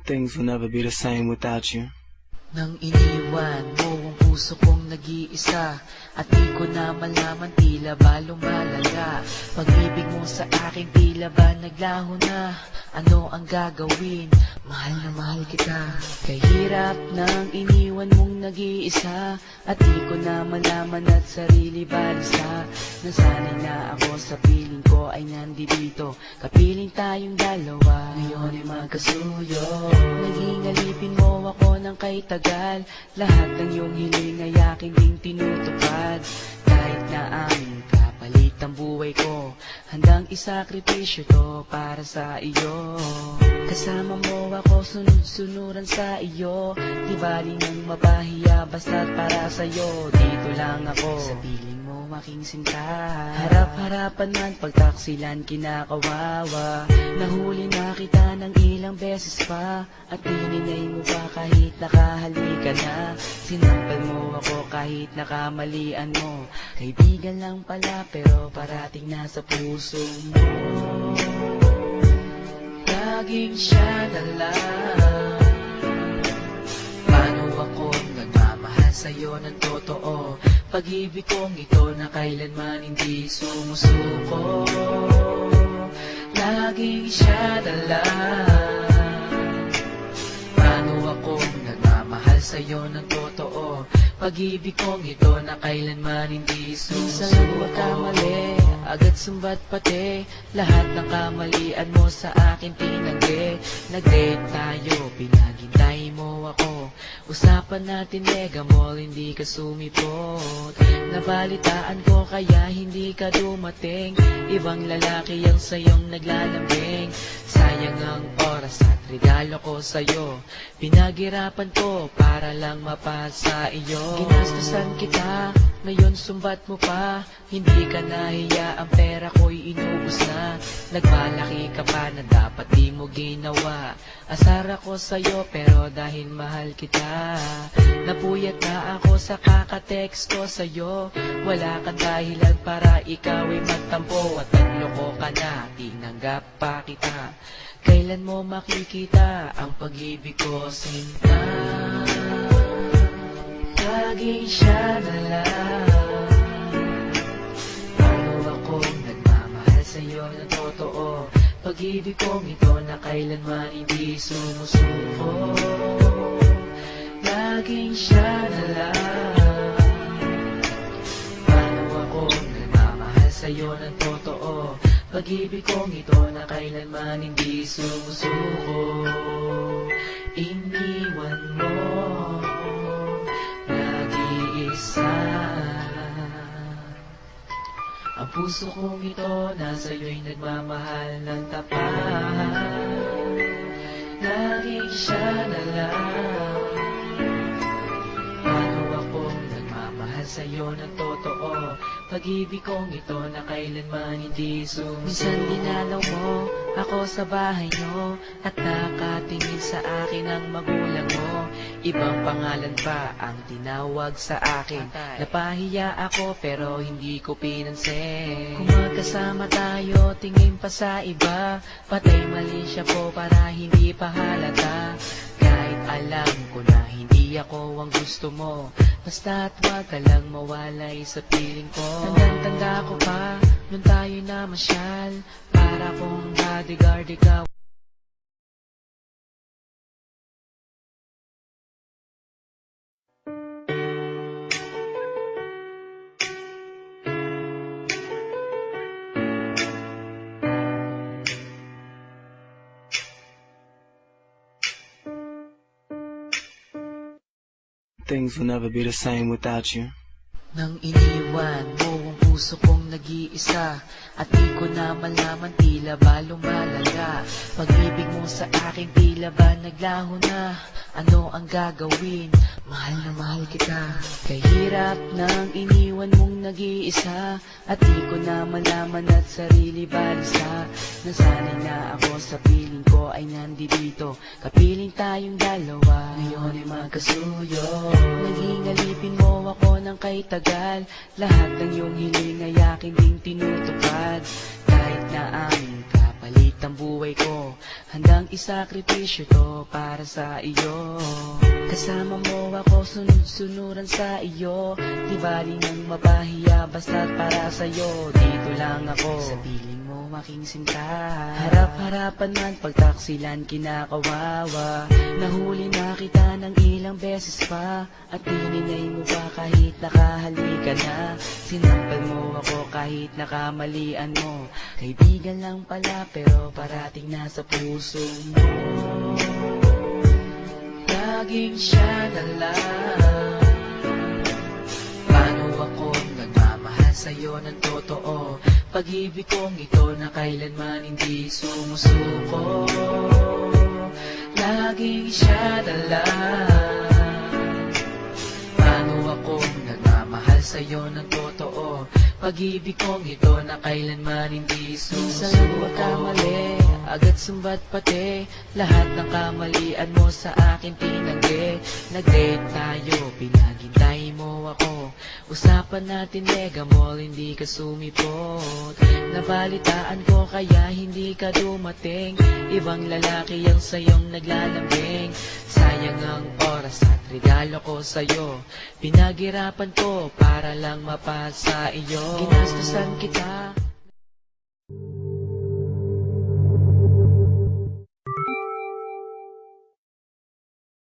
Things will never be the same without you. Nang iniwan mo ang puso kong nag-iisa, at di ko na malaman, tila ba lumalala. Pag-ibig mo sa akin, tila ba naglaho na? Ano ang gagawin? Mahal na mahal kita. Kahirap nang iniwan mong nag-iisa, at di ko na malaman at sarili balisa. Nasanay na ako sa piling ko ay nandito, kapiling tayong dalawa, ngayon ay magkasuyo. Naging alipin mo ako ng kay tagal, lahat ng iyong hiling ay aking ding tinutupad. Kahit na aming kapalit ang buhay ko, handang isakripisyo to para sa iyo. Kasama mo ako, sunod-sunuran sa iyo, di bali nang mapahiya, basta't para sa'yo. Dito lang ako sa piling mo aking sinta, harap-harapan man pagtaksilan kinakawawa. Nahuli na kita ng ilang beses pa, at hininay mo pa kahit nakahalika na. Sinampal mo ako kahit nakamalian mo, kaibigan lang pala pero parating nasa puso mo. Laging siya na lang. Paano ako nagmamahal sa'yo ng totoo? Pag-ibig kong ito na kailanman hindi sumusuko. Laging siya na lang. Paano ako nagmamahal sa'yo ng totoo? Pag-ibig kong ito na kailanman hindi sumusuko. Minsan magkamali, agad sumbat pati, lahat ng kamalian mo sa akin tinanggi. Nag-date tayo, pinaghintay mo ako, usapan natin mega mall, hindi ka sumipot. Nabalitaan ko kaya hindi ka dumating, ibang lalaki ang sayong naglalambing. Sayang ang oras at regalo ko sa'yo, pinaghirapan ko para lang mapasa iyo. Ginastusan kita, ngayon sumbat mo pa, hindi ka nahiya, ang pera ko'y inubos na. Nagmalaki ka pa na dapat di mo ginawa. Asar ako sa'yo pero dahil mahal kita, napuyat na ako sa kakatext ko sa'yo. Wala kang dahilan para ikaw ay magtampo, at nagloko ka na, tinanggap pa kita. Kailan mo makikita ang pag-ibig ko, sinta? Laging siya na lang. Paano akong nagmamahal sa'yo ng totoo? Pag-ibig kong ito na kailanman hindi sumusuko. Laging siya na lang. Paano akong nagmamahal sa'yo ng totoo? Pag-ibig kong ito na kailanman hindi sumusuko. Iniwan mo nag-iisa, ang puso kong ito nasa iyo'y nagmamahal ng tapat. Laging siya na lang. Paano akong nagmamahal sa'yo ng totoo? Pag-ibig kong ito na kailanman hindi sumusuko. Minsan dinalaw mo ako sa bahay nyo, at nakatingin sa akin ang magulang mo. Ibang pangalan pa ang tinawag sa akin. Napahiya ako pero hindi ko pinansin. Kung magkasama tayo, tingin pa sa iba, patay mali siya po para hindi pa halata. Kahit alam ko na hindi ako ang gusto mo, basta't wag ka lang mawalay sa piling ko. Tandang-tanda ko pa, nung tayo na masyal, para kong bodyguard ikaw. Things will never be the same without you. Nang iniwan mo ang puso kong nag-iisa, at di ko na malaman, tila ba lumalala. Pag-ibig mo sa akin, tila ba naglaho na? Ano ang gagawin? Mahal na mahal kita. Kahirap nang iniwan mong nag-iisa, at di ko na malaman at sarili balisa. Nasanay na ako sa piling ko ay nandito, kapiling tayong dalawa, ngayon ay magkasuyo. Naging alipin mo ako ng kay tagal, lahat ng iyong hiling ay aking ding tinutupad. Kahit na aming kapalit Kahit ang buhay ko, handang isakripisyo to para sa iyo. Kasama mo ako, sunod-sunuran sa iyo. Di bali nang mapahiya, basta't para sa'yo. Dito lang ako, sa piling mo aking sinta. Harap-harapan man, pagtaksilan kinakawawa. Nahuli na kita ng ilang beses pa, at dininay mo pa kahit nakahalikan na. Sinampal mo ako kahit nakamalian mo. Kaibigan lang pala pero parating nasa puso mo. Laging siya na lang. Paano ako nagmamahal sa'yo ng totoo? Pag-ibig kong ito na kailanman hindi sumusuko. Laging siya na lang. Paano ako nagmamahal sa'yo ng totoo? Pag-ibig kong ito na kailanman hindi sumusuko. Minsan magkamali, agad sumbat pati. Lahat ng kamalian mo sa akin tinanggi. Nag-date tayo, pinaghintay mo ako. Usapan natin mega mall, hindi ka sumipot. Nabalitaan ko kaya hindi ka dumating. Ibang lalaki ang sayong naglalambing. Sayang ang oras at regalo ko sa'yo. Pinaghirapan ko para lang mapasa iyo. Ginastusan kita